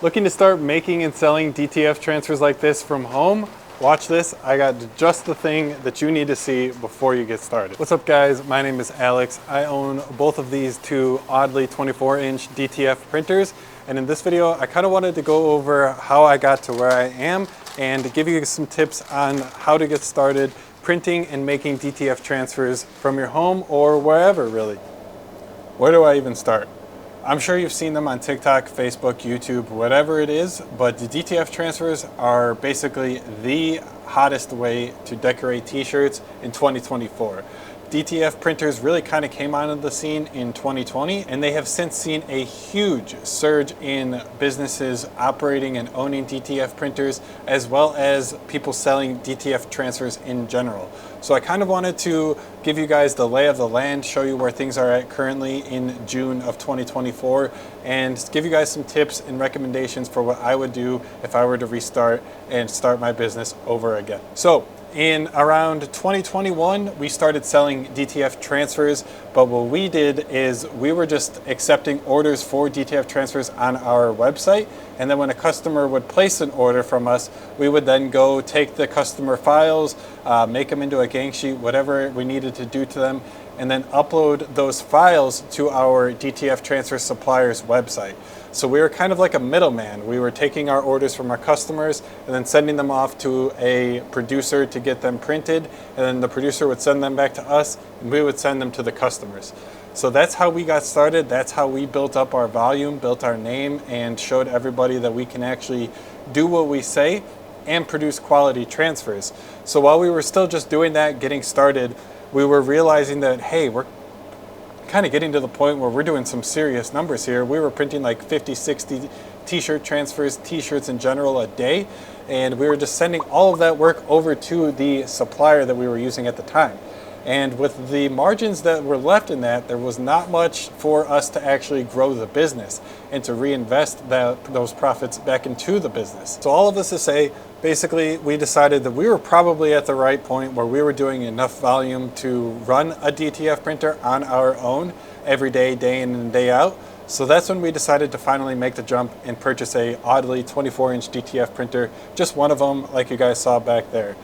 Looking to start making and selling DTF transfers like this from home? Watch this, I got just the thing that you need to see before you get started. What's up guys, my name is Alex. I own both of these two Oddly 24-inch DTF printers, and in this video I kind of wanted to go over how I got to where I am and give you some tips on how to get started printing and making DTF transfers from your home or wherever really. Where do I even start? I'm sure you've seen them on TikTok, Facebook, YouTube, whatever it is, but the DTF transfers are basically the hottest way to decorate t-shirts in 2024. DTF printers really kind of came onto the scene in 2020, and they have since seen a huge surge in businesses operating and owning DTF printers, as well as people selling DTF transfers in general. So I kind of wanted to give you guys the lay of the land, show you where things are at currently in June of 2024, and give you guys some tips and recommendations for what I would do if I were to restart and start my business over again. So in around 2021, we started selling DTF transfers, but what we did is we were just accepting orders for DTF transfers on our website, and then when a customer would place an order from us, we would then go take the customer files, make them into a gang sheet, whatever we needed to do to them, and then upload those files to our DTF transfer supplier's website. So we were kind of like a middleman. We were taking our orders from our customers and then sending them off to a producer to get them printed, and then the producer would send them back to us and we would send them to the customers. So that's how we got started. That's how we built up our volume, built our name, and showed everybody that we can actually do what we say and produce quality transfers. So while we were still just doing that, getting started, we were realizing that, hey, we're kind of getting to the point where we're doing some serious numbers here. We were printing like 50, 60 t-shirt transfers, t-shirts in general a day, and we were just sending all of that work over to the supplier that we were using at the time. And with the margins that were left in that, there was not much for us to actually grow the business and to reinvest those profits back into the business. So all of this to say, basically, we decided that we were probably at the right point where we were doing enough volume to run a DTF printer on our own every day, day in and day out. So that's when we decided to finally make the jump and purchase a Oddly 24-inch DTF printer, just one of them like you guys saw back there.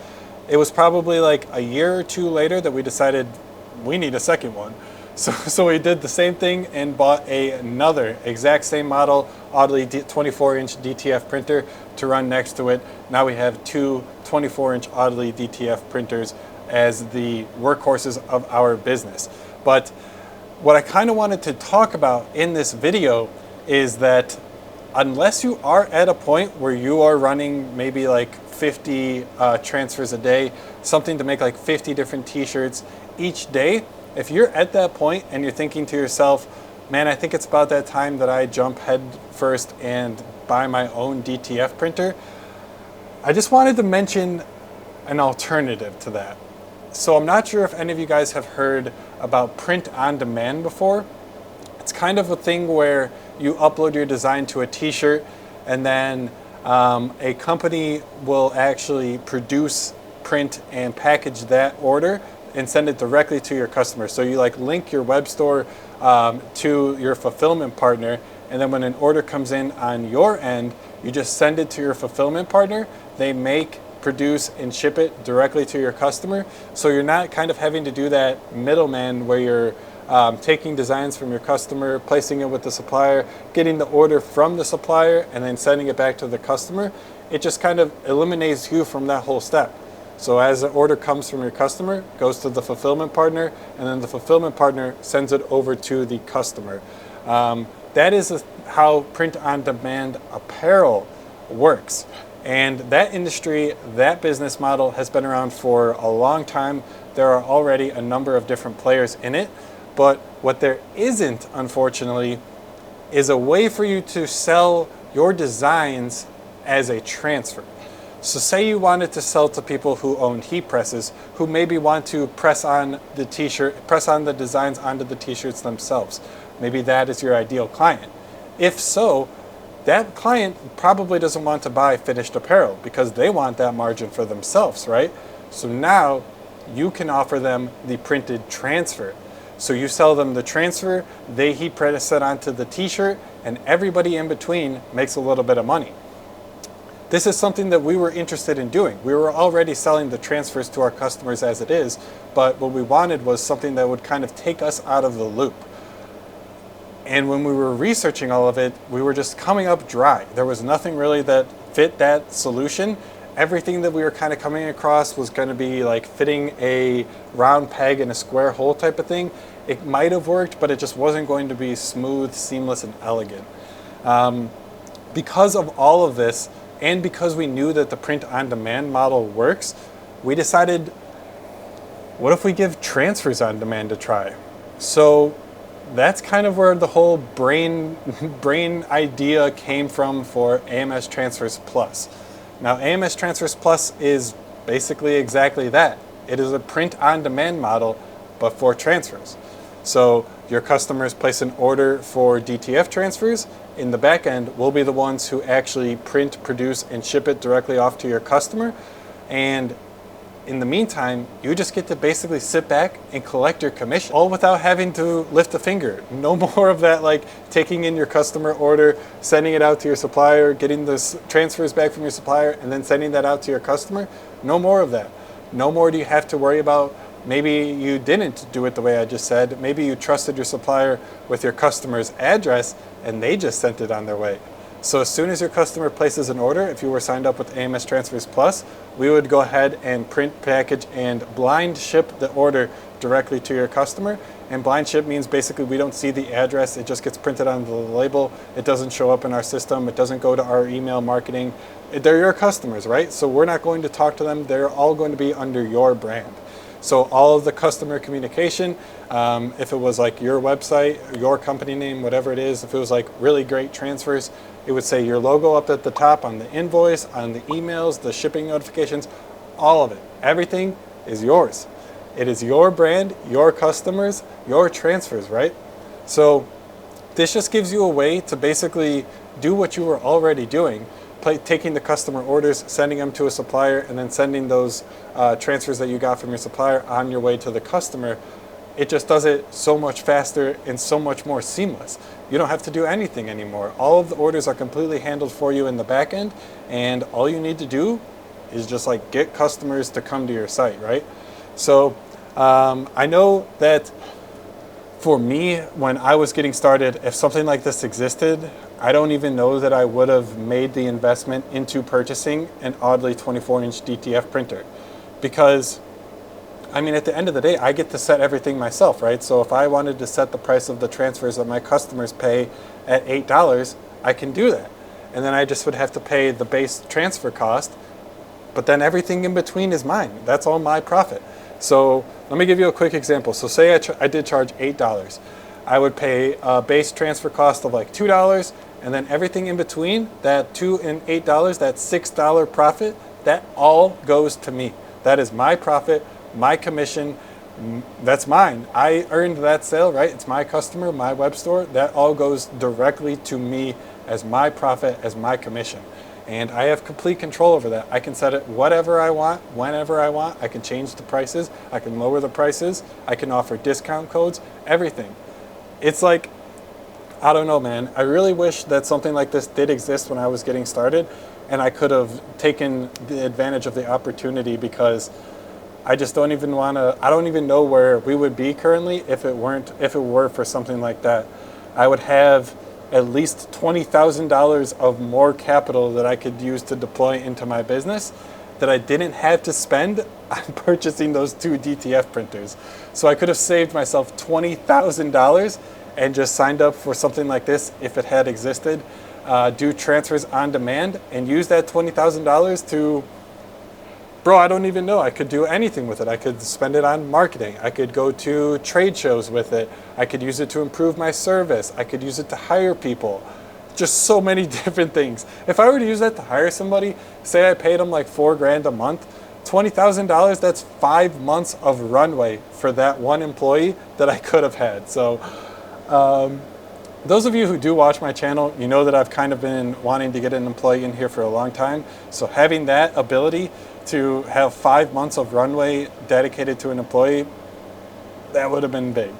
It was probably like a year or two later that we decided we need a second one. So we did the same thing and bought another exact same model Oddly 24-inch DTF printer to run next to it. Now we have two 24-inch Oddly DTF printers as the workhorses of our business. But what I kind of wanted to talk about in this video is that unless you are at a point where you are running maybe like 50 transfers a day, something to make like 50 different t-shirts each day, if you're at that point and you're thinking to yourself, man, I think it's about that time that I jump head first and buy my own DTF printer, I just wanted to mention an alternative to that. So I'm not sure if any of you guys have heard about print on demand before. It's kind of a thing where you upload your design to a t-shirt and then a company will actually produce, print, and package that order and send it directly to your customer. So you like link your web store to your fulfillment partner, and then when an order comes in on your end, you just send it to your fulfillment partner. They make, produce, and ship it directly to your customer. So you're not kind of having to do that middleman where you're taking designs from your customer, placing it with the supplier, getting the order from the supplier, and then sending it back to the customer. It just kind of eliminates you from that whole step. So as the order comes from your customer, it goes to the fulfillment partner, and then the fulfillment partner sends it over to the customer. That is how print-on-demand apparel works. And that industry, that business model has been around for a long time. There are already a number of different players in it. But what there isn't, unfortunately, is a way for you to sell your designs as a transfer. So say you wanted to sell to people who own heat presses, who maybe want to press on the t-shirt, press on the designs onto the t-shirts themselves. Maybe that is your ideal client. If so, that client probably doesn't want to buy finished apparel because they want that margin for themselves, right? So now you can offer them the printed transfer. So you sell them the transfer, they heat press it onto the t-shirt, and everybody in between makes a little bit of money. This is something that we were interested in doing. We were already selling the transfers to our customers as it is, but what we wanted was something that would kind of take us out of the loop. And when we were researching all of it, we were just coming up dry. There was nothing really that fit that solution. Everything that we were kind of coming across was going to be like fitting a round peg in a square hole type of thing. It might have worked, but it just wasn't going to be smooth, seamless, and elegant. Because of all of this, and because we knew that the print-on-demand model works, we decided, what if we give transfers on demand a try? So that's kind of where the whole brain idea came from for AMS Transfers Plus. Now, AMS Transfers Plus is basically exactly that. It is a print-on-demand model, but for transfers. So your customers place an order for DTF transfers. In the back end, we'll be the ones who actually print, produce, and ship it directly off to your customer. And in the meantime, you just get to basically sit back and collect your commission, all without having to lift a finger. No more of that, like taking in your customer order, sending it out to your supplier, getting the transfers back from your supplier, and then sending that out to your customer. No more of that. No more do you have to worry about, maybe you didn't do it the way I just said. Maybe you trusted your supplier with your customer's address and they just sent it on their way. So as soon as your customer places an order, if you were signed up with AMS Transfers Plus, we would go ahead and print, package, and blind ship the order directly to your customer. And blind ship means basically we don't see the address. It just gets printed on the label. It doesn't show up in our system. It doesn't go to our email marketing. They're your customers, right? So we're not going to talk to them. They're all going to be under your brand. So all of the customer communication, if it was like your website, your company name, whatever it is, if it was like really great transfers, it would say your logo up at the top on the invoice, on the emails, the shipping notifications, all of it. Everything is yours. It is your brand, your customers, your transfers, right? So this just gives you a way to basically do what you were already doing, taking the customer orders, sending them to a supplier, and then sending those transfers that you got from your supplier on your way to the customer. It just does it so much faster and so much more seamless. You don't have to do anything anymore. All of the orders are completely handled for you in the back end, and all you need to do is just like get customers to come to your site, right? So I know that for me, when I was getting started, if something like this existed, I don't even know that I would have made the investment into purchasing an Audley 24-inch DTF printer. Because, I mean, at the end of the day, I get to set everything myself, right? So if I wanted to set the price of the transfers that my customers pay at $8, I can do that. And then I just would have to pay the base transfer cost, but then everything in between is mine. That's all my profit. So let me give you a quick example. So say I did charge $8. I would pay a base transfer cost of like $2, and then everything in between, that $2 and $8, that $6 profit, that all goes to me. That is my profit, my commission, that's mine. I earned that sale, right? It's my customer, my web store. That all goes directly to me as my profit, as my commission. And I have complete control over that. I can set it whatever I want, whenever I want. I can change the prices. I can lower the prices. I can offer discount codes, everything. It's like, I don't know, man. I really wish that something like this did exist when I was getting started, and I could have taken the advantage of the opportunity, because I just don't even want to, I don't even know where we would be currently if it were for something like that. I would have at least $20,000 of more capital that I could use to deploy into my business that I didn't have to spend on purchasing those 2 DTF printers. So I could have saved myself $20,000 and just signed up for something like this if it had existed, do transfers on demand, and use that $20,000 to, bro, I don't even know. I could do anything with it. I could spend it on marketing. I could go to trade shows with it. I could use it to improve my service. I could use it to hire people. Just so many different things. If I were to use that to hire somebody, say I paid them like $4,000 a month, $20,000, that's 5 months of runway for that one employee that I could have had. So those of you who do watch my channel, you know that I've kind of been wanting to get an employee in here for a long time. So having that ability to have 5 months of runway dedicated to an employee, that would have been big.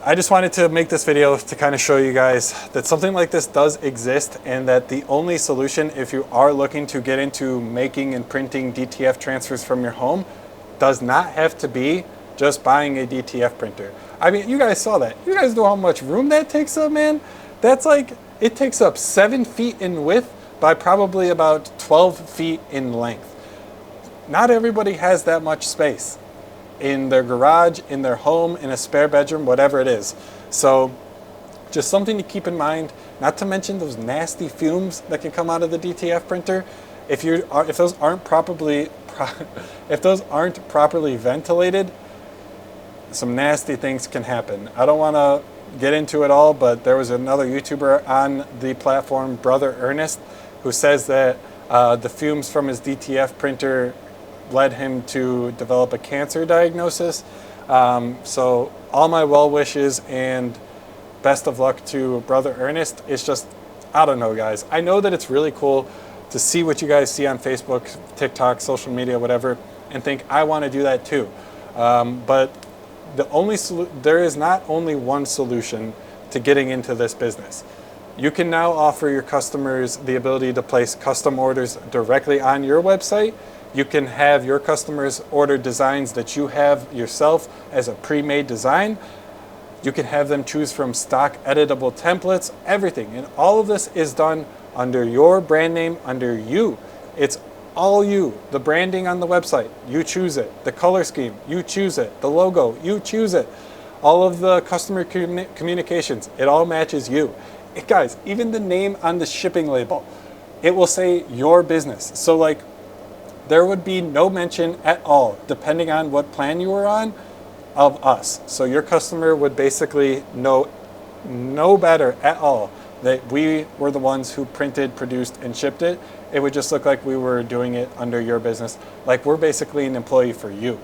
I just wanted to make this video to kind of show you guys that something like this does exist, and that the only solution, if you are looking to get into making and printing DTF transfers from your home, does not have to be just buying a DTF printer. I mean, you guys saw that. You guys know how much room that takes up, man? That's like, it takes up 7 feet in width by probably about 12 feet in length. Not everybody has that much space in their garage, in their home, in a spare bedroom, whatever it is. So just something to keep in mind, not to mention those nasty fumes that can come out of the DTF printer. If those aren't properly ventilated, some nasty things can happen. I don't want to get into it all, but there was another YouTuber on the platform, Brother Ernest, who says that the fumes from his DTF printer led him to develop a cancer diagnosis. So all my well wishes and best of luck to Brother Ernest. It's just, I don't know, guys. I know that it's really cool to see what you guys see on Facebook, TikTok, social media, whatever, and think I want to do that too. But there is not only one solution to getting into this business. You can now offer your customers the ability to place custom orders directly on your website. You can have your customers order designs that you have yourself as a pre-made design. You can have them choose from stock editable templates, everything. And all of this is done under your brand name, under you. It's all you. The branding on the website, you choose it. The color scheme, you choose it. The logo, you choose it. All of the customer communications, it all matches you. Guys, even the name on the shipping label, it will say your business. So like, there would be no mention at all, depending on what plan you were on, of us. So your customer would basically know no better at all that we were the ones who printed, produced, and shipped it. It would just look like we were doing it under your business, like we're basically an employee for you.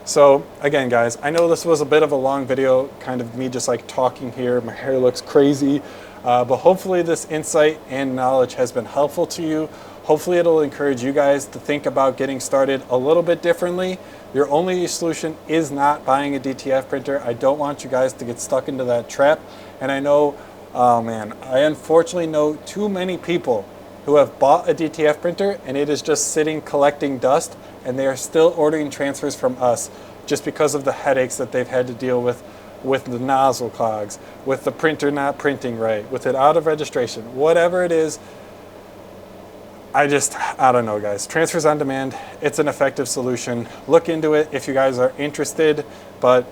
So again, guys, I know this was a bit of a long video, kind of me just like talking here. My hair looks crazy, but hopefully this insight and knowledge has been helpful to you. Hopefully it'll encourage you guys to think about getting started a little bit differently. Your only solution is not buying a DTF printer. I don't want you guys to get stuck into that trap. And I know, oh man, I unfortunately know too many people who have bought a DTF printer and it is just sitting collecting dust, and they are still ordering transfers from us just because of the headaches that they've had to deal with the nozzle clogs, with the printer not printing right, with it out of registration, whatever it is. I don't know, guys. Transfers on demand, it's an effective solution. Look into it if you guys are interested, but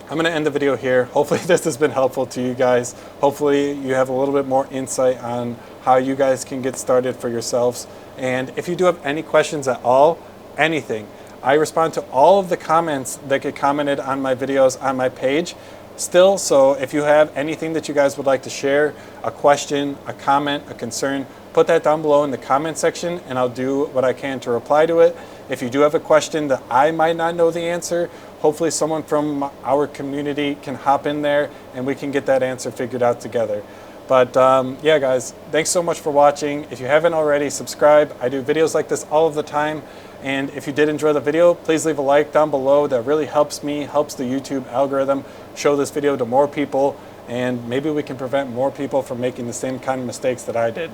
I'm going to end the video here. Hopefully this has been helpful to you guys. Hopefully you have a little bit more insight on how you guys can get started for yourselves. And if you do have any questions at all, anything, I respond to all of the comments that get commented on my videos on my page still. So if you have anything that you guys would like to share, a question, a comment, a concern, put that down below in the comment section and I'll do what I can to reply to it. If you do have a question that I might not know the answer, hopefully someone from our community can hop in there and we can get that answer figured out together. But yeah, guys, thanks so much for watching. If you haven't already, subscribe. I do videos like this all of the time. And if you did enjoy the video, please leave a like down below. That really helps me, helps the YouTube algorithm show this video to more people. And maybe we can prevent more people from making the same kind of mistakes that I did.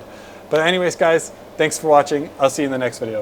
But anyways, guys, thanks for watching. I'll see you in the next video.